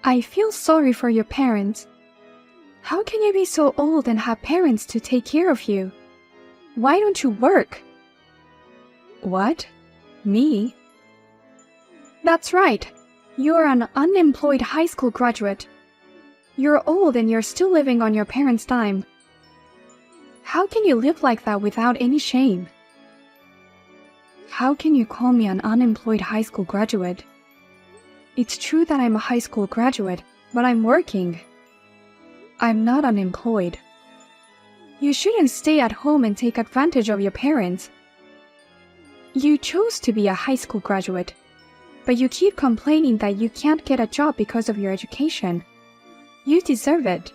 I feel sorry for your parents. How can you be so old and have parents to take care of you? Why don't you work? What? Me? That's right. You're an unemployed high school graduate. You're old and you're still living on your parents' dime. How can you live like that without any shame? How can you call me an unemployed high school graduate? It's true that I'm a high school graduate, but I'm working. I'm not unemployed. You shouldn't stay at home and take advantage of your parents. You chose to be a high school graduate, but you keep complaining that you can't get a job because of your education. You deserve it.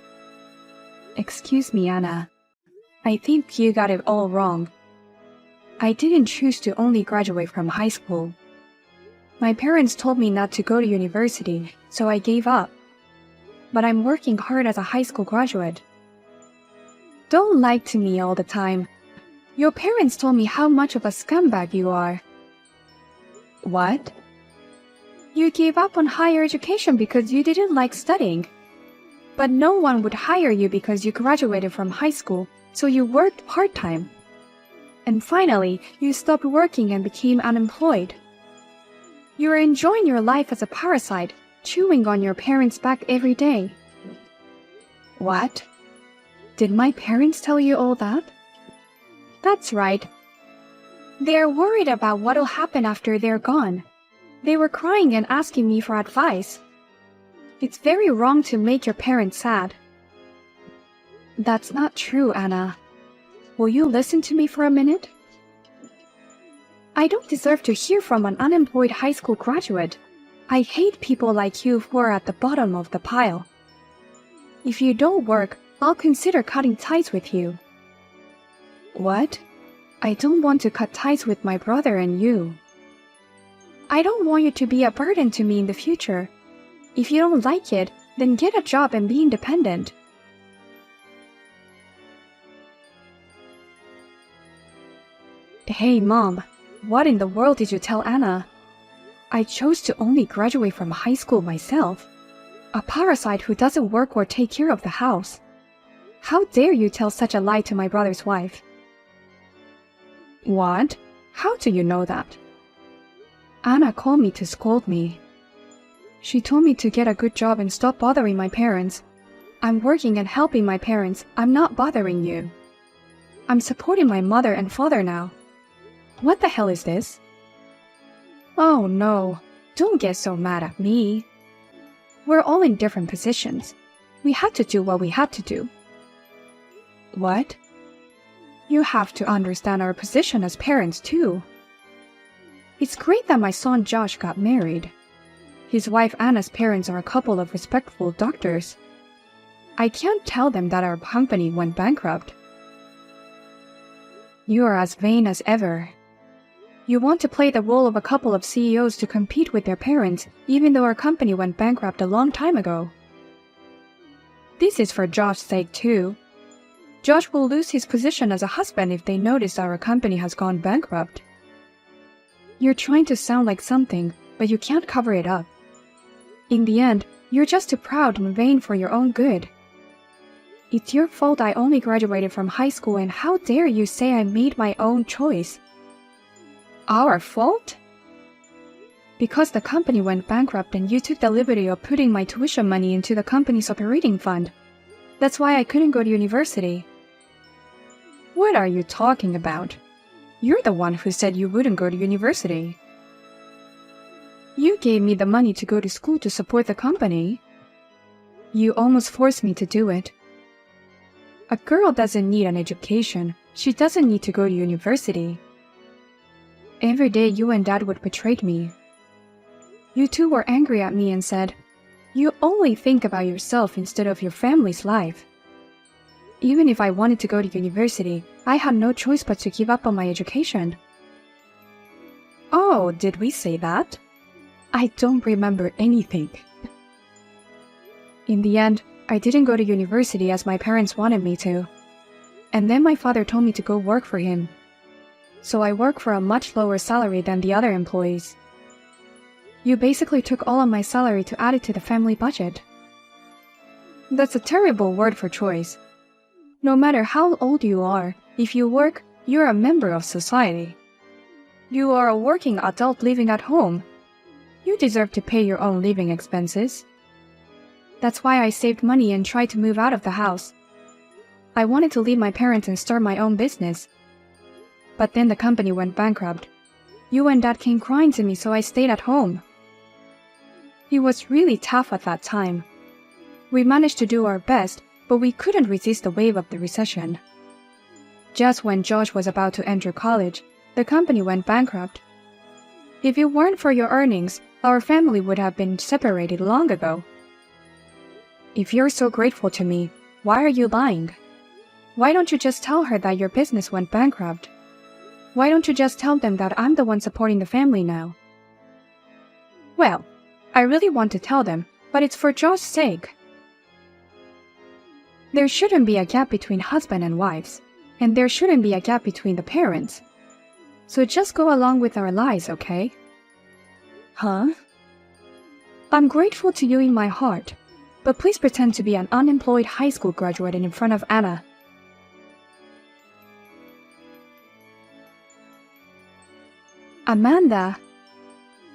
Excuse me, Anna. I think you got it all wrong. I didn't choose to only graduate from high school. My parents told me not to go to university, so I gave up. But I'm working hard as a high school graduate. Don't lie to me all the time. Your parents told me how much of a scumbag you are. What? You gave up on higher education because you didn't like studying. But no one would hire you because you graduated from high school, so you worked part-time. And finally, you stopped working and became unemployed. You are enjoying your life as a parasite, chewing on your parents' back every day. What? Did my parents tell you all that? That's right. They're worried about what'll happen after they're gone. They were crying and asking me for advice. It's very wrong to make your parents sad. That's not true, Anna. Will you listen to me for a minute? I don't deserve to hear from an unemployed high school graduate. I hate people like you who are at the bottom of the pile. If you don't work, I'll consider cutting ties with you. What? I don't want to cut ties with my brother and you. I don't want you to be a burden to me in the future. If you don't like it, then get a job and be independent. Hey, Mom. What in the world did you tell Anna? I chose to only graduate from high school myself. A parasite who doesn't work or take care of the house. How dare you tell such a lie to my brother's wife? What? How do you know that? Anna called me to scold me. She told me to get a good job and stop bothering my parents. I'm working and helping my parents. I'm not bothering you. I'm supporting my mother and father now. What the hell is this? Oh no, don't get so mad at me. We're all in different positions. We had to do what we had to do. What? You have to understand our position as parents too. It's great that my son Josh got married. His wife Anna's parents are a couple of respectful doctors. I can't tell them that our company went bankrupt. You are as vain as ever. You want to play the role of a couple of CEOs to compete with their parents, even though our company went bankrupt a long time ago. This is for Josh's sake too. Josh will lose his position as a husband if they notice our company has gone bankrupt. You're trying to sound like something, but you can't cover it up. In the end, you're just too proud and vain for your own good. It's your fault I only graduated from high school, and how dare you say I made my own choice? Our fault? Because the company went bankrupt and you took the liberty of putting my tuition money into the company's operating fund. That's why I couldn't go to university. What are you talking about? You're the one who said you wouldn't go to university. You gave me the money to go to school to support the company. You almost forced me to do it. A girl doesn't need an education. She doesn't need to go to university. Every day you and Dad would betray me. You two were angry at me and said, "You only think about yourself instead of your family's life." Even if I wanted to go to university, I had no choice but to give up on my education. Oh, did we say that? I don't remember anything. In the end, I didn't go to university as my parents wanted me to. And then my father told me to go work for him. So I work for a much lower salary than the other employees. You basically took all of my salary to add it to the family budget. That's a terrible word for choice. No matter how old you are, if you work, you're a member of society. You are a working adult living at home. You deserve to pay your own living expenses. That's why I saved money and tried to move out of the house. I wanted to leave my parents and start my own business. But then the company went bankrupt. You and Dad came crying to me, so I stayed at home. It was really tough at that time. We managed to do our best, but we couldn't resist the wave of the recession. Just when Josh was about to enter college, the company went bankrupt. If it weren't for your earnings, our family would have been separated long ago. If you're so grateful to me, why are you lying? Why don't you just tell her that your business went bankrupt? Why don't you just tell them that I'm the one supporting the family now? Well, I really want to tell them, but it's for Josh's sake. There shouldn't be a gap between husband and wives, and there shouldn't be a gap between the parents. So just go along with our lies, okay? Huh? I'm grateful to you in my heart, but please pretend to be an unemployed high school graduate in front of Anna. Amanda,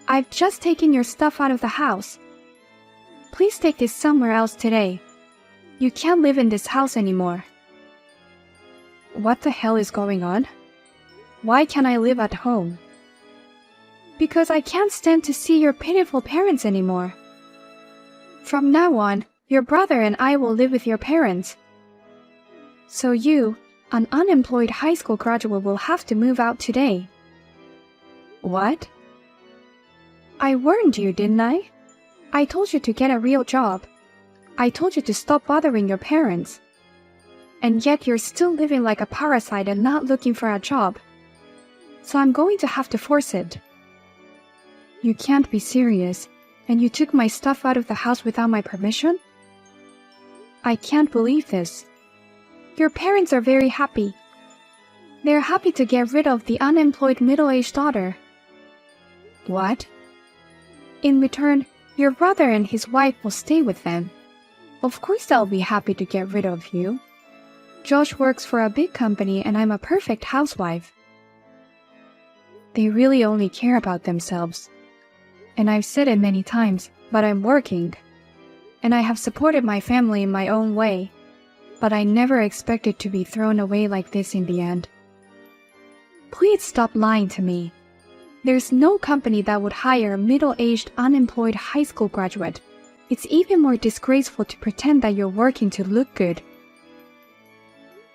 I've just taken your stuff out of the house. Please take this somewhere else today. You can't live in this house anymore. What the hell is going on? Why can't I live at home? Because I can't stand to see your pitiful parents anymore. From now on, your brother and I will live with your parents. So you, an unemployed high school graduate, will have to move out today. What? I warned you, didn't I? I told you to get a real job. I told you to stop bothering your parents. And yet you're still living like a parasite and not looking for a job. So I'm going to have to force it. You can't be serious, and you took my stuff out of the house without my permission? I can't believe this. Your parents are very happy. They're happy to get rid of the unemployed middle-aged daughter. What? In return, your brother and his wife will stay with them. Of course they'll be happy to get rid of you. Josh works for a big company and I'm a perfect housewife. They really only care about themselves. And I've said it many times, but I'm working. And I have supported my family in my own way. But I never expected to be thrown away like this in the end. Please stop lying to me. There's no company that would hire a middle-aged, unemployed high school graduate. It's even more disgraceful to pretend that you're working to look good.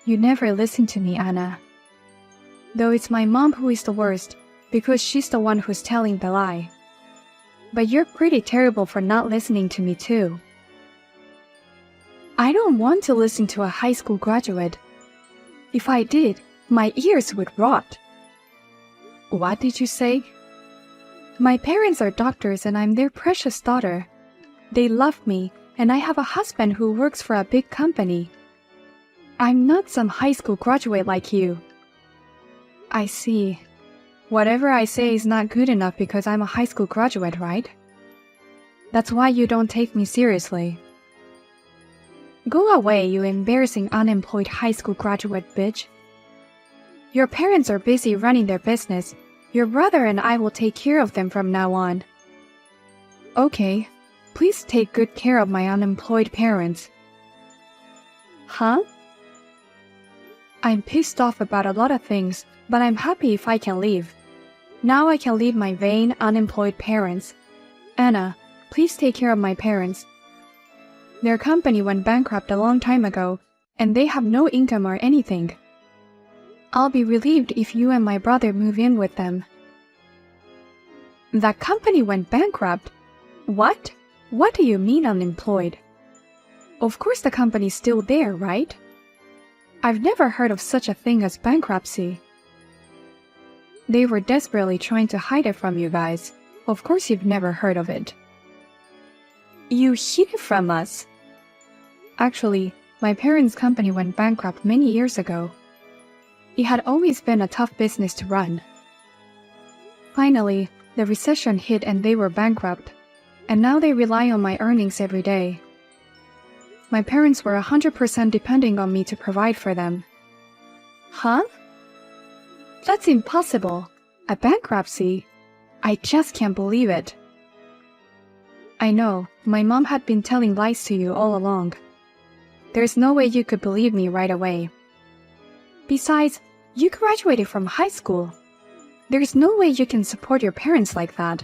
You never listen to me, Anna. Though it's my mom who is the worst, because she's the one who's telling the lie. But you're pretty terrible for not listening to me too. I don't want to listen to a high school graduate. If I did, my ears would rot. What did you say? My parents are doctors and I'm their precious daughter. They love me, and I have a husband who works for a big company. I'm not some high school graduate like you. I see. Whatever I say is not good enough because I'm a high school graduate, right? That's why you don't take me seriously. Go away, you embarrassing unemployed high school graduate bitch. Your parents are busy running their business. Your brother and I will take care of them from now on. Okay, please take good care of my unemployed parents. Huh? I'm pissed off about a lot of things, but I'm happy if I can leave. Now I can leave my vain, unemployed parents. Anna, please take care of my parents. Their company went bankrupt a long time ago, and they have no income or anything. I'll be relieved if you and my brother move in with them. That company went bankrupt? What? What do you mean unemployed? Of course the company's still there, right? I've never heard of such a thing as bankruptcy. They were desperately trying to hide it from you guys. Of course you've never heard of it. You hid it from us. Actually, my parents' company went bankrupt many years ago. It had always been a tough business to run. Finally, the recession hit and they were bankrupt, and now they rely on my earnings every day. My parents were 100% depending on me to provide for them. Huh? That's impossible. A bankruptcy? I just can't believe it. I know, my mom had been telling lies to you all along. There's no way you could believe me right away. Besides, you graduated from high school. There's no way you can support your parents like that.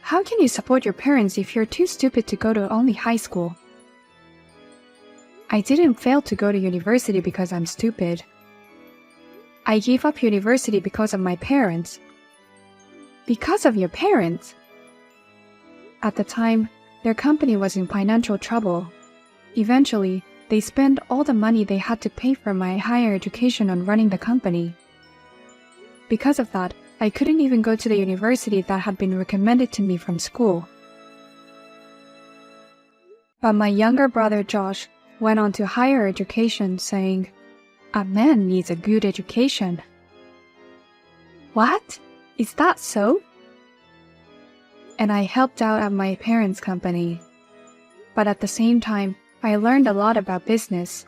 How can you support your parents if you're too stupid to go to only high school? I didn't fail to go to university because I'm stupid. I gave up university because of my parents. Because of your parents? At the time, their company was in financial trouble. Eventually, they spent all the money they had to pay for my higher education on running the company. Because of that, I couldn't even go to the university that had been recommended to me from school. But my younger brother Josh went on to higher education, saying, "A man needs a good education." What? Is that so? And I helped out at my parents' company. But at the same time, I learned a lot about business.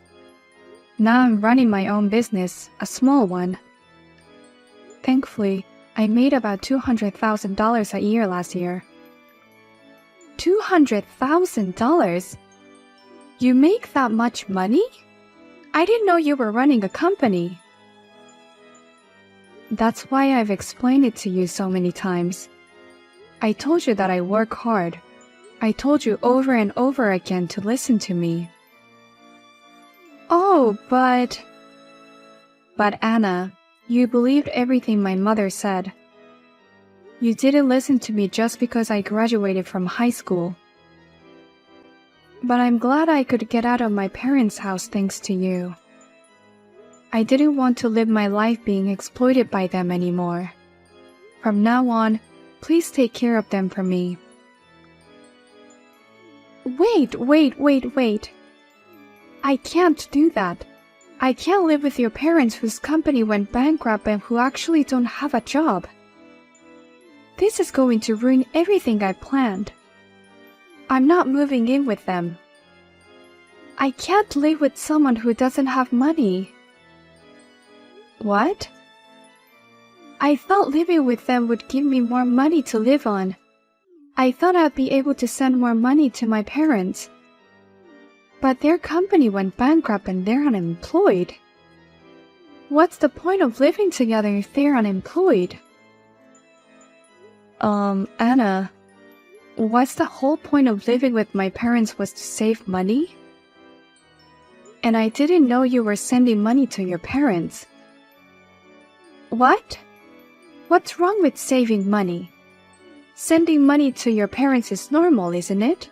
Now I'm running my own business, a small one. Thankfully, I made about $200,000 a year last year. $200,000? You make that much money? I didn't know you were running a company. That's why I've explained it to you so many times. I told you that I work hard. I told you over and over again to listen to me. Oh, but Anna, you believed everything my mother said. You didn't listen to me just because I graduated from high school. But I'm glad I could get out of my parents' house thanks to you. I didn't want to live my life being exploited by them anymore. From now on, please take care of them for me. Wait. I can't do that. I can't live with your parents whose company went bankrupt and who actually don't have a job. This is going to ruin everything I planned. I'm not moving in with them. I can't live with someone who doesn't have money. What? I thought living with them would give me more money to live on. I thought I'd be able to send more money to my parents. But their company went bankrupt and they're unemployed. What's the point of living together if they're unemployed? Anna, what's the whole point of living with my parents was to save money? And I didn't know you were sending money to your parents. What? What's wrong with saving money? Sending money to your parents is normal, isn't it?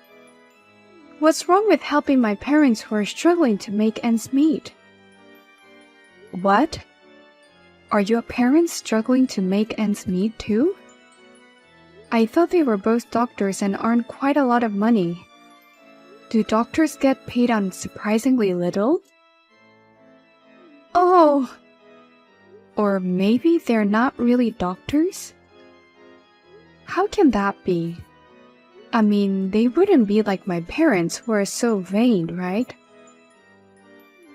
What's wrong with helping my parents who are struggling to make ends meet? What? Are your parents struggling to make ends meet too? I thought they were both doctors and earn quite a lot of money. Do doctors get paid on surprisingly little? Oh! Or maybe they're not really doctors? How can that be? I mean, they wouldn't be like my parents who are so vain, right?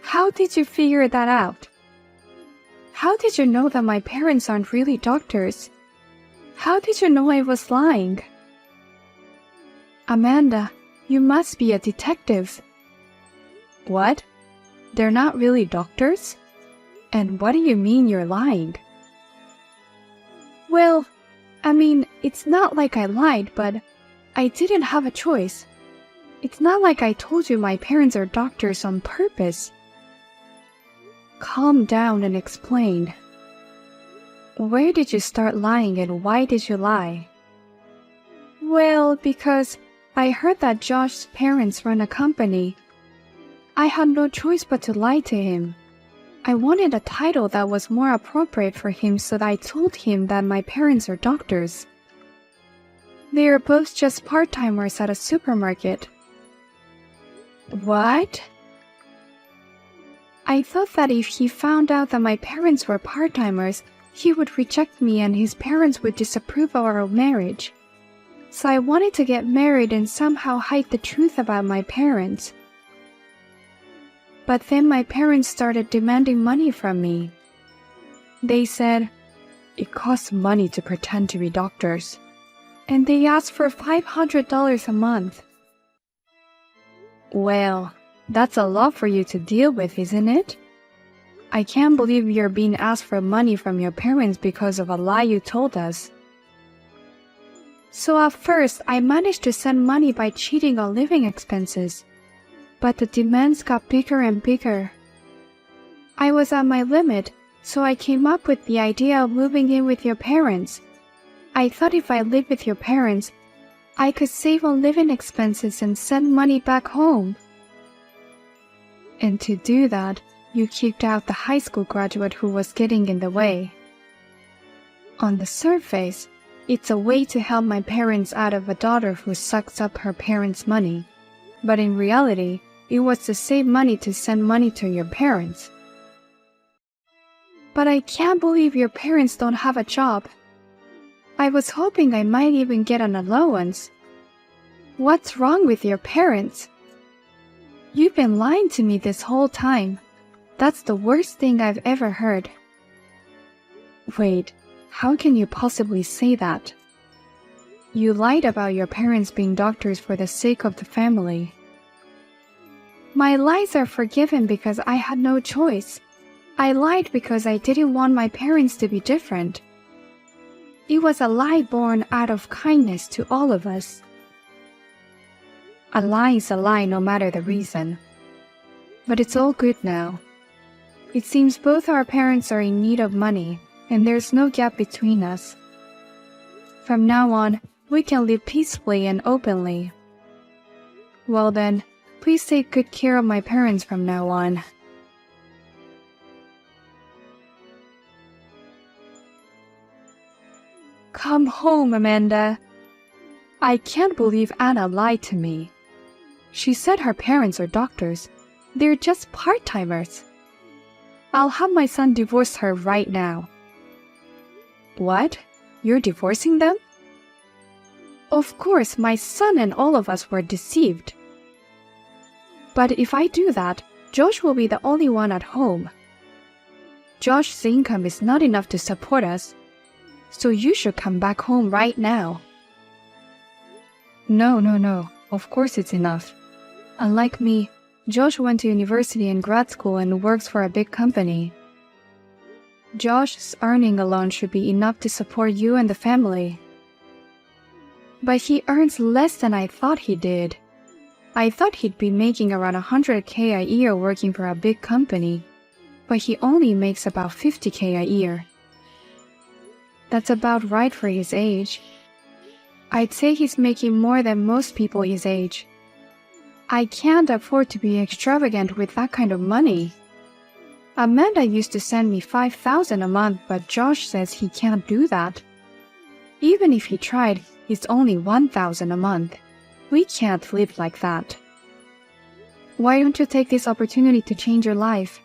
How did you figure that out? How did you know that my parents aren't really doctors? How did you know I was lying? Amanda, you must be a detective. What? They're not really doctors? And what do you mean you're lying? Well, I mean, it's not like I lied, but I didn't have a choice. It's not like I told you my parents are doctors on purpose. Calm down and explain. Where did you start lying and why did you lie? Well, because I heard that Josh's parents run a company. I had no choice but to lie to him. I wanted a title that was more appropriate for him, so I told him that my parents are doctors. They are both just part-timers at a supermarket. What? I thought that if he found out that my parents were part-timers, He would reject me and his parents would disapprove of our marriage. So I wanted to get married and somehow hide the truth about my parents. But then my parents started demanding money from me. They said, "It costs money to pretend to be doctors." And they asked for $500 a month. Well, that's a lot for you to deal with, isn't it? I can't believe you're being asked for money from your parents because of a lie you told us. So at first, I managed to send money by cheating on living expenses. But the demands got bigger and bigger. I was at my limit, so I came up with the idea of moving in with your parents. I thought if I lived with your parents, I could save on living expenses and send money back home. And to do that, you kicked out the high school graduate who was getting in the way. On the surface, it's a way to help my parents out of a daughter who sucks up her parents' money. But in reality, it was to save money to send money to your parents. But I can't believe your parents don't have a job. I was hoping I might even get an allowance. What's wrong with your parents? You've been lying to me this whole time. That's the worst thing I've ever heard. Wait, how can you possibly say that? You lied about your parents being doctors for the sake of the family. My lies are forgiven because I had no choice. I lied because I didn't want my parents to be different. It was a lie born out of kindness to all of us. A lie is a lie no matter the reason. But it's all good now. It seems both our parents are in need of money, and there's no gap between us. From now on, we can live peacefully and openly. Well then, please take good care of my parents from now on. Come home, Amanda. I can't believe Anna lied to me. She said her parents are doctors. They're just part-timers. I'll have my son divorce her right now. What? You're divorcing them? Of course, my son and all of us were deceived. But if I do that, Josh will be the only one at home. Josh's income is not enough to support us, so you should come back home right now. No. Of course it's enough. Unlike me, Josh went to university and grad school and works for a big company. Josh's earning alone should be enough to support you and the family. But he earns less than I thought he did. I thought he'd be making around $100K a year working for a big company, but he only makes about $50K a year. That's about right for his age. I'd say he's making more than most people his age. I can't afford to be extravagant with that kind of money. Amanda used to send me $5,000 a month, but Josh says he can't do that. Even if he tried, it's only $1,000 a month. We can't live like that. Why don't you take this opportunity to change your life?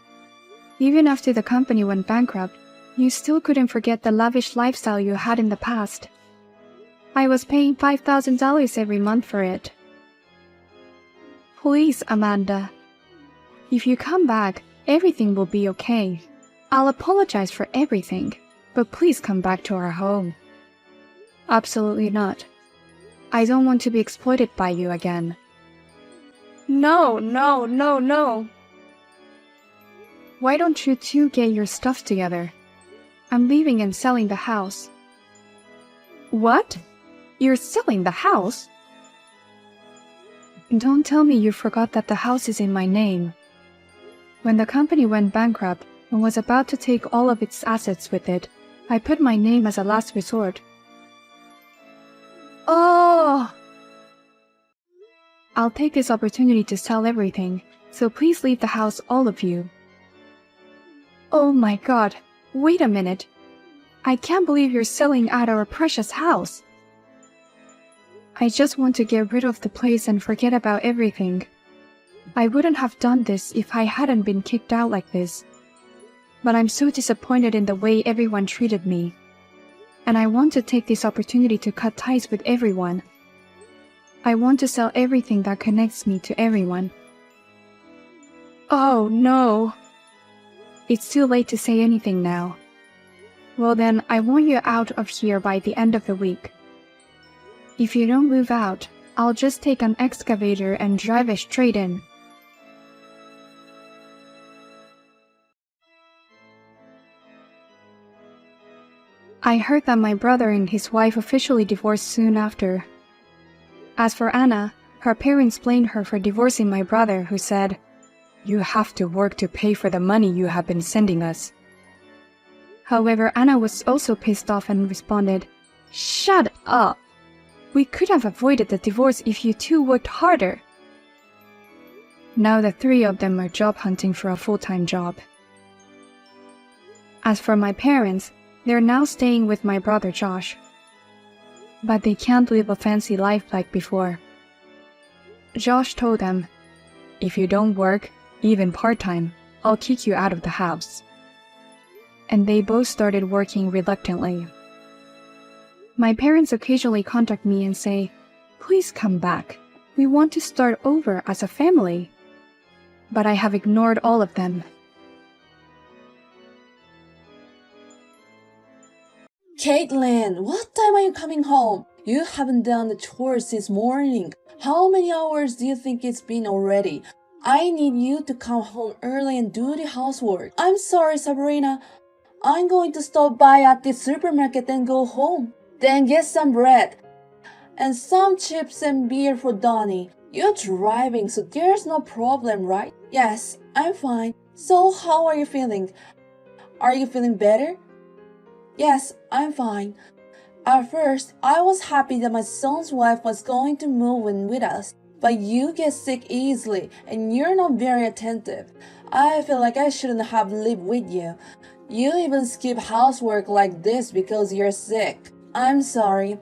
Even after the company went bankrupt, you still couldn't forget the lavish lifestyle you had in the past. I was paying $5,000 every month for it. Please, Amanda. If you come back, everything will be okay. I'll apologize for everything, but please come back to our home. Absolutely not. I don't want to be exploited by you again. No. Why don't you two get your stuff together? I'm leaving and selling the house. What? You're selling the house? Don't tell me you forgot that the house is in my name. When the company went bankrupt and was about to take all of its assets with it, I put my name as a last resort. Oh! I'll take this opportunity to sell everything, so please leave the house, all of you. Oh my God, wait a minute. I can't believe you're selling out our precious house. I just want to get rid of the place and forget about everything. I wouldn't have done this if I hadn't been kicked out like this. but I'm so disappointed in the way everyone treated me. And I want to take this opportunity to cut ties with everyone. I want to sell everything that connects me to everyone. Oh, no. It's too late to say anything now. Well then, I want you out of here by the end of the week. If you don't move out, I'll just take an excavator and drive it straight in. I heard that my brother and his wife officially divorced soon after. As for Anna, her parents blamed her for divorcing my brother, who said, "You have to work to pay for the money you have been sending us." However, Anna was also pissed off and responded, "Shut up! We could have avoided the divorce if you two worked harder." Now the three of them are job hunting for a full-time job. As for my parents, they're now staying with my brother Josh. But they can't live a fancy life like before. Josh told them, "If you don't work, even part-time, I'll kick you out of the house." And they both started working reluctantly. My parents occasionally contact me and say, "Please come back. We want to start over as a family." But I have ignored all of them. Caitlin, what time are you coming home? You haven't done the chores since morning. How many hours do you think it's been already? I need you to come home early and do the housework. I'm sorry, Sabrina. I'm going to stop by at the supermarket and go home. Then get some bread and some chips and beer for Donnie. You're driving, so there's no problem, right? Yes, I'm fine. So how are you feeling? Are you feeling better? Yes, I'm fine. At first, I was happy that my son's wife was going to move in with us, but you get sick easily and you're not very attentive. I feel like I shouldn't have lived with you. You even skip housework like this because you're sick. I'm sorry.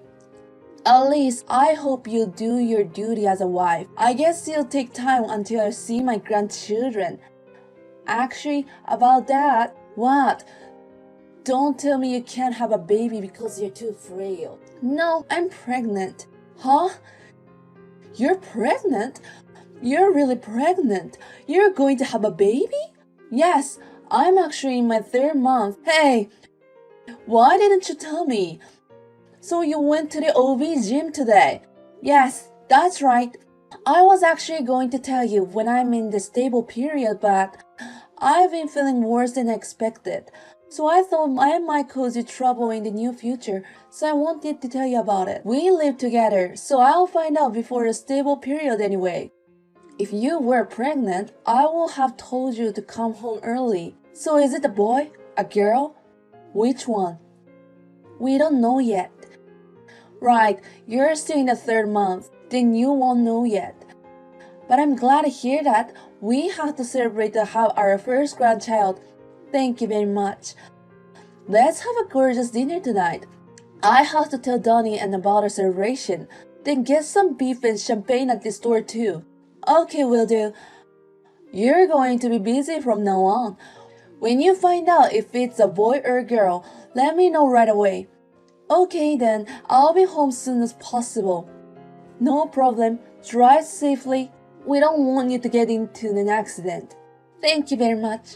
At least I hope you do your duty as a wife. I guess it'll take time until I see my grandchildren. Actually, about that, what? Don't tell me you can't have a baby because you're too frail. No, I'm pregnant. Huh? You're pregnant? You're really pregnant. You're going to have a baby? Yes, I'm actually in my 3rd month. Hey, why didn't you tell me? So you went to the OB gym today? Yes, that's right. I was actually going to tell you when I'm in the stable period, but I've been feeling worse than expected. So I thought I might cause you trouble in the near future, so I wanted to tell you about it. We live together, so I'll find out before the stable period anyway. If you were pregnant, I would have told you to come home early. So is it a boy? A girl? Which one? We don't know yet. Right, you're still in the 3rd month, then you won't know yet. But I'm glad to hear that. We have to celebrate to have our first grandchild. Thank you very much. Let's have a gorgeous dinner tonight. I have to tell Donnie and about our celebration. Then get some beef and champagne at the store too. Okay, will do. You're going to be busy from now on. When you find out if it's a boy or a girl, let me know right away. Okay then, I'll be home soon as possible. No problem. Drive safely. We don't want you to get into an accident. Thank you very much.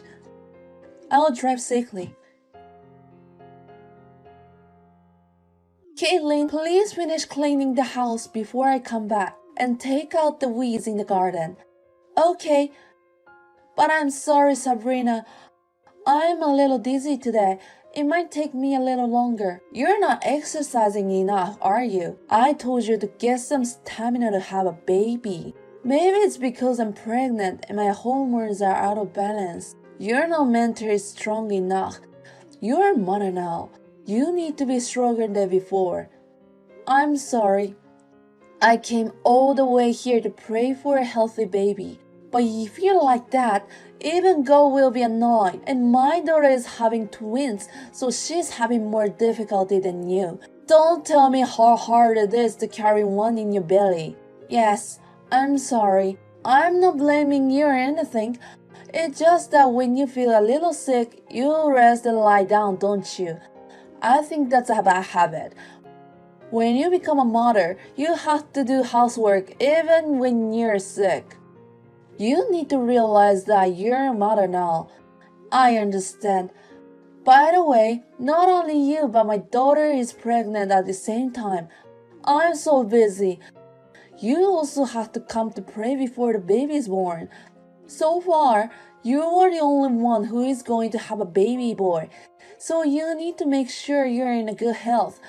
I'll drive safely. Caitlin, please finish cleaning the house before I come back and take out the weeds in the garden. Okay, but I'm sorry, Sabrina. I'm a little dizzy today. It might take me a little longer. You're not exercising enough, are you? I told you to get some stamina to have a baby. Maybe it's because I'm pregnant and my hormones are out of balance. You're not mentally strong enough. You're a mother now. You need to be stronger than before. I'm sorry. I came all the way here to pray for a healthy baby. But if you're like that, even God will be annoyed. And my daughter is having twins, so she's having more difficulty than you. Don't tell me how hard it is to carry one in your belly. Yes, I'm sorry. I'm not blaming you or anything. It's just that when you feel a little sick, you rest and lie down, don't you? I think that's a bad habit. When you become a mother, you have to do housework even when you're sick. You need to realize that you're a mother now. I understand. By the way, not only you, but my daughter is pregnant at the same time. I'm so busy. You also have to come to pray before the baby is born. So far, you are the only one who is going to have a baby boy. So you need to make sure you're in a good health.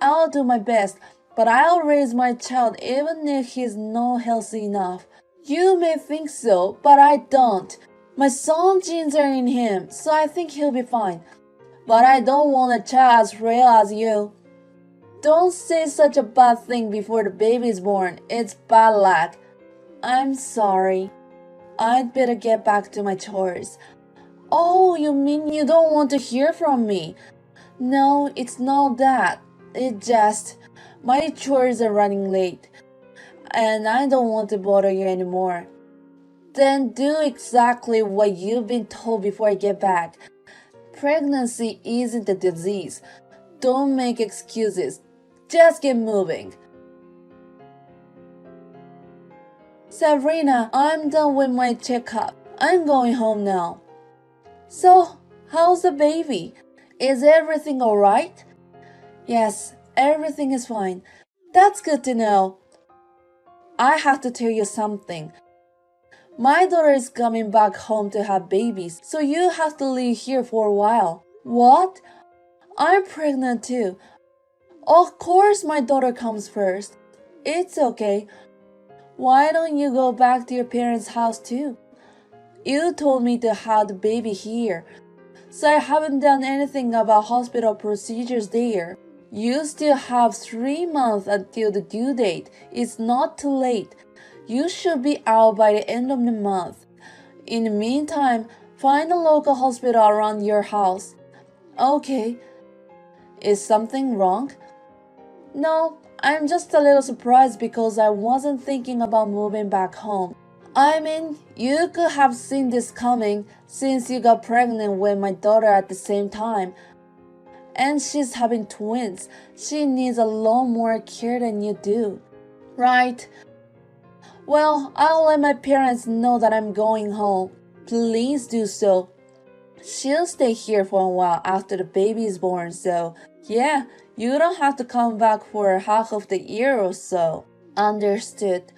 I'll do my best, but I'll raise my child even if he's not healthy enough. You may think so, but I don't. My son's genes are in him, so I think he'll be fine. But I don't want a child as frail as you. Don't say such a bad thing before the baby is born. It's bad luck. I'm sorry. I'd better get back to my chores. Oh, you mean you don't want to hear from me? No, it's not that. It's just my chores are running late, and I don't want to bother you anymore. Then do exactly what you've been told before I get back. Pregnancy isn't a disease. Don't make excuses. Just get moving. Sabrina, I'm done with my checkup. I'm going home now. So, how's the baby? Is everything alright? Yes, everything is fine. That's good to know. I have to tell you something. My daughter is coming back home to have babies, so you have to live here for a while. What? I'm pregnant too. Of course my daughter comes first. It's okay. Why don't you go back to your parents' house too? You told me to have the baby here, so I haven't done anything about hospital procedures there. You still have 3 months until the due date. It's not too late. You should be out by the end of the month. In the meantime, find a local hospital around your house. Okay. Is something wrong? No, I'm just a little surprised because I wasn't thinking about moving back home. I mean, you could have seen this coming since you got pregnant with my daughter at the same time. And she's having twins. She needs a lot more care than you do. Right. Well, I'll let my parents know that I'm going home. Please do so. She'll stay here for a while after the baby is born, so yeah, you don't have to come back for half of the year or so. Understood.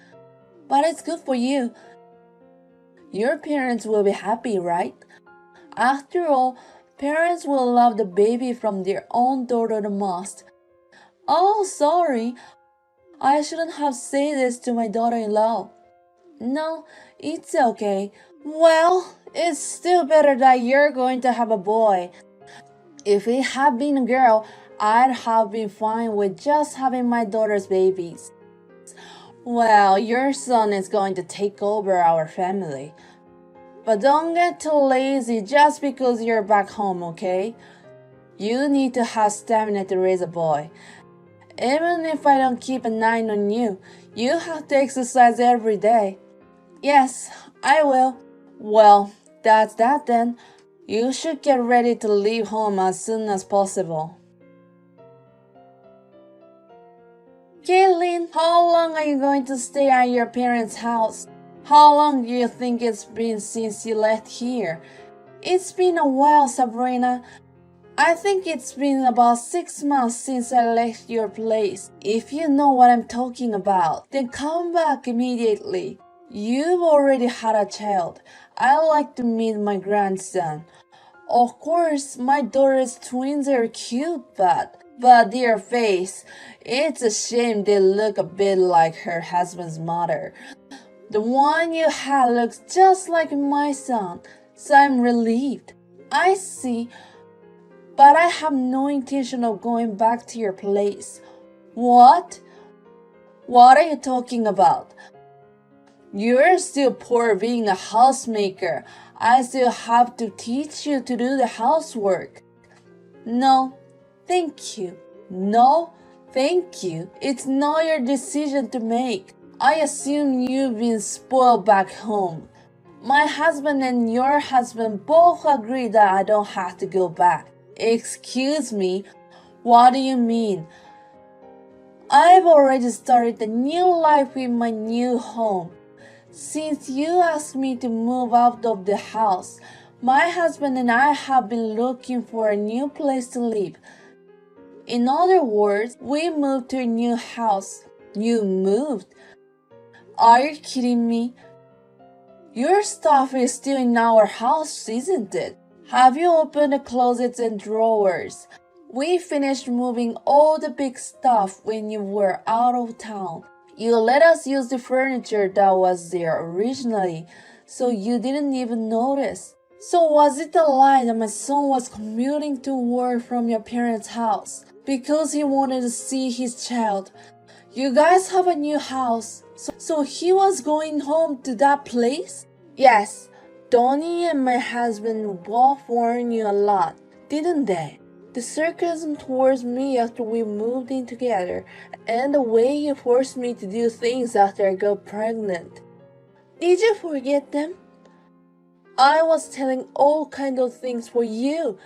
But it's good for you. Your parents will be happy, right? After all, parents will love the baby from their own daughter the most. Oh, sorry. I shouldn't have said this to my daughter-in-law. No, it's okay. Well, it's still better that you're going to have a boy. If it had been a girl, I'd have been fine with just having my daughter's babies. Well, your son is going to take over our family. But don't get too lazy just because you're back home, okay? You need to have stamina to raise a boy. Even if I don't keep an eye on you, you have to exercise every day. Yes, I will. Well, that's that then. You should get ready to leave home as soon as possible. Caitlin, how long are you going to stay at your parents' house? How long do you think it's been since you left here? It's been a while, Sabrina. I think it's been about 6 months since I left your place. If you know what I'm talking about, then come back immediately. You've already had a child. I'd like to meet my grandson. Of course, my daughter's twins are cute, but their face, it's a shame they look a bit like her husband's mother. The one you had looks just like my son, so I'm relieved. I see, but I have no intention of going back to your place. What? What are you talking about? You're still poor being a housemaker. I still have to teach you to do the housework. No, thank you. No, thank you. It's not your decision to make. I assume you've been spoiled back home. My husband and your husband both agree that I don't have to go back. Excuse me, what do you mean? I've already started a new life in my new home. Since you asked me to move out of the house, my husband and I have been looking for a new place to live. In other words, we moved to a new house. You moved? Are you kidding me? Your stuff is still in our house, isn't it? Have you opened the closets and drawers? We finished moving all the big stuff when you were out of town. You let us use the furniture that was there originally, so you didn't even notice. So was it a lie that my son was commuting to work from your parents' house because he wanted to see his child? You guys have a new house, so he was going home to that place? Yes, Donnie and my husband both warned you a lot, didn't they? The sarcasm towards me after we moved in together, and the way you forced me to do things after I got pregnant. Did you forget them? I was telling all kinds of things for you.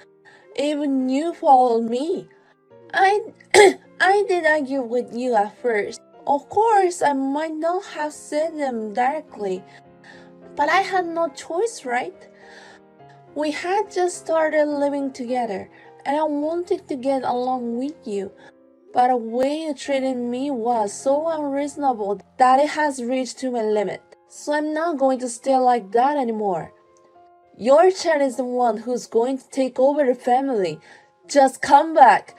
Even you followed me. I I did argue with you at first. Of course, I might not have said them directly, but I had no choice, right? We had just started living together, and I wanted to get along with you. But the way you treated me was so unreasonable that it has reached to my limit. So I'm not going to stay like that anymore. Your child is the one who's going to take over the family. Just come back.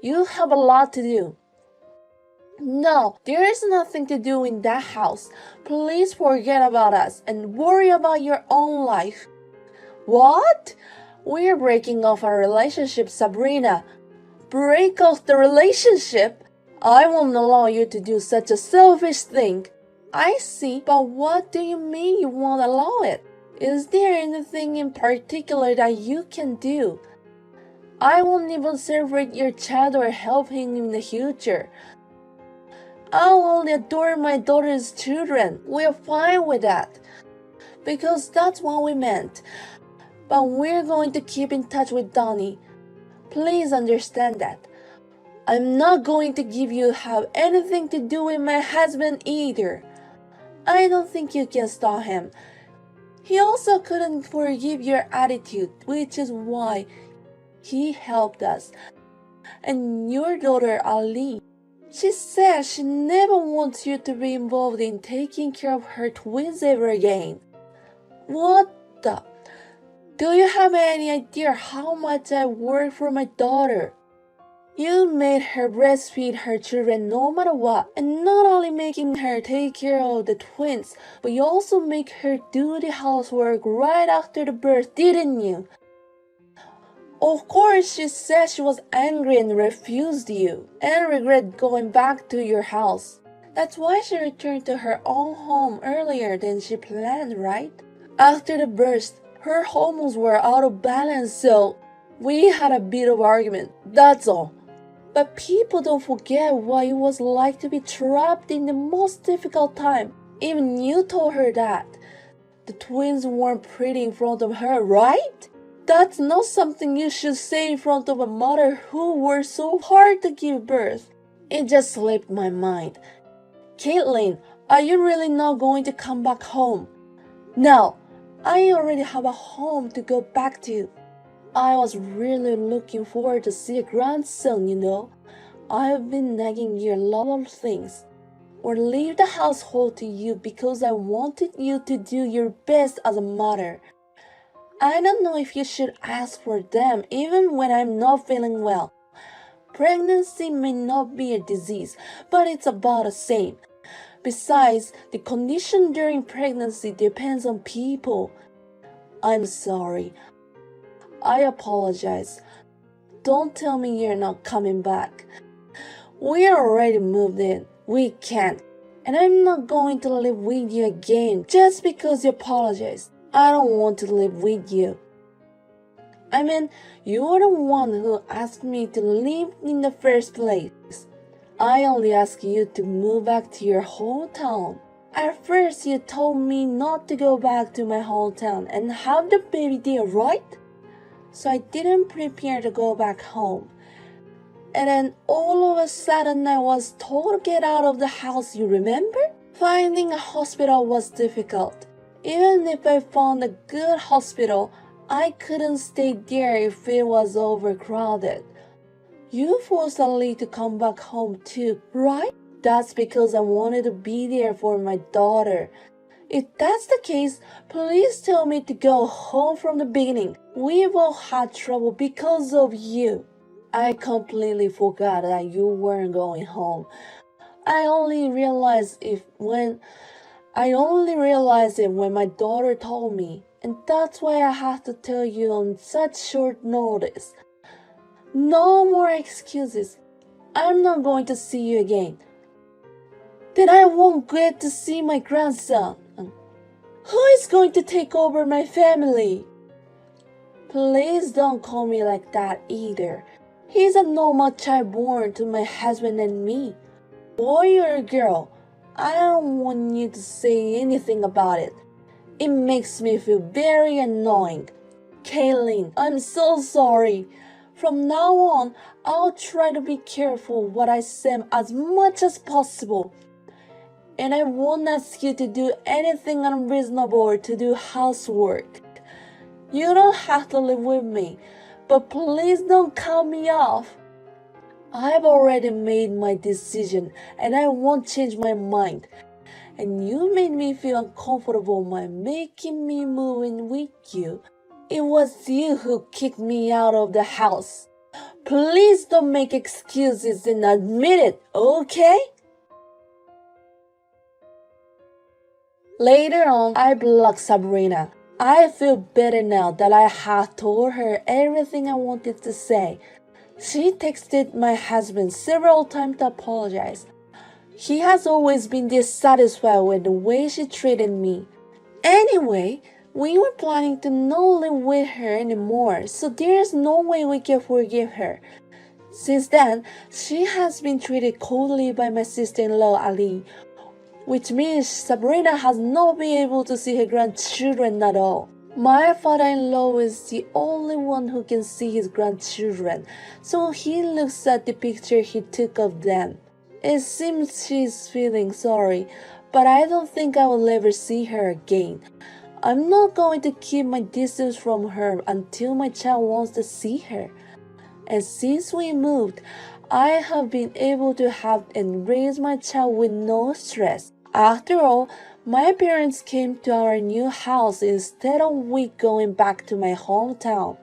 You have a lot to do. No, there is nothing to do in that house. Please forget about us and worry about your own life. What? We're breaking off our relationship, Sabrina. Break off the relationship? I won't allow you to do such a selfish thing. I see, but what do you mean you won't allow it? Is there anything in particular that you can do? I won't even celebrate your child or help him in the future. I'll only adore my daughter's children. We're fine with that, because that's what we meant. But we're going to keep in touch with Donnie. Please understand that. I'm not going to give you have anything to do with my husband either. I don't think you can stop him. He also couldn't forgive your attitude, which is why he helped us. And your daughter Ali, she says she never wants you to be involved in taking care of her twins ever again. What the? Do you have any idea how much I work for my daughter? You made her breastfeed her children no matter what, and not only making her take care of the twins, but you also make her do the housework right after the birth, didn't you? Of course, she said she was angry and refused you, and regret going back to your house. That's why she returned to her own home earlier than she planned, right? After the birth, her hormones were out of balance, so we had a bit of argument, that's all. But people don't forget what it was like to be trapped in the most difficult time. Even you told her that. The twins weren't pretty in front of her, right? That's not something you should say in front of a mother who worked so hard to give birth. It just slipped my mind. Caitlin, are you really not going to come back home? No, I already have a home to go back to. I was really looking forward to see a grandson, you know. I've been nagging you a lot of things. Or leave the household to you because I wanted you to do your best as a mother. I don't know if you should ask for them even when I'm not feeling well. Pregnancy may not be a disease, but it's about the same. Besides, the condition during pregnancy depends on people. I'm sorry. I apologize. Don't tell me you're not coming back. We're already moved in. We can't. And I'm not going to live with you again just because you apologize. I don't want to live with you. I mean, you're the one who asked me to leave in the first place. I only asked you to move back to your hometown. At first, you told me not to go back to my hometown and have the baby there, right? So I didn't prepare to go back home. And then all of a sudden, I was told to get out of the house, you remember? Finding a hospital was difficult. Even if I found a good hospital, I couldn't stay there if it was overcrowded. You forced Ali to come back home too, right? That's because I wanted to be there for my daughter. If that's the case, please tell me to go home from the beginning. We've all had trouble because of you. I completely forgot that you weren't going home. I only realized it when my daughter told me, and that's why I had to tell you on such short notice. No more excuses. I'm not going to see you again. Then I won't get to see my grandson. Who is going to take over my family? Please don't call me like that either. He's a normal child born to my husband and me. Boy or girl, I don't want you to say anything about it. It makes me feel very annoying. Kaylin, I'm so sorry. From now on, I'll try to be careful what I say as much as possible. And I won't ask you to do anything unreasonable or to do housework. You don't have to live with me, but please don't cut me off. I've already made my decision and I won't change my mind. And you made me feel uncomfortable by making me move in with you. It was you who kicked me out of the house. Please don't make excuses and admit it, okay? Later on, I blocked Sabrina. I feel better now that I have told her everything I wanted to say. She texted my husband several times to apologize. He has always been dissatisfied with the way she treated me. Anyway, we were planning to not live with her anymore, so there's no way we can forgive her. Since then, she has been treated coldly by my sister-in-law Ali, which means Sabrina has not been able to see her grandchildren at all. My father-in-law is the only one who can see his grandchildren, so he looks at the picture he took of them. It seems she's feeling sorry, but I don't think I will ever see her again. I'm not going to keep my distance from her until my child wants to see her. And since we moved, I have been able to have and raise my child with no stress. After all, my parents came to our new house instead of we going back to my hometown.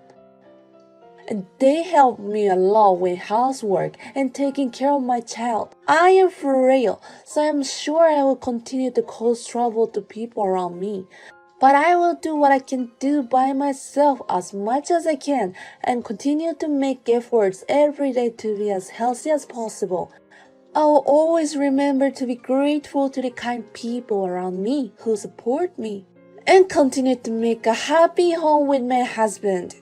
And they helped me a lot with housework and taking care of my child. I am frail, so I'm sure I will continue to cause trouble to people around me. But I will do what I can do by myself as much as I can and continue to make efforts every day to be as healthy as possible. I will always remember to be grateful to the kind people around me who support me and continue to make a happy home with my husband.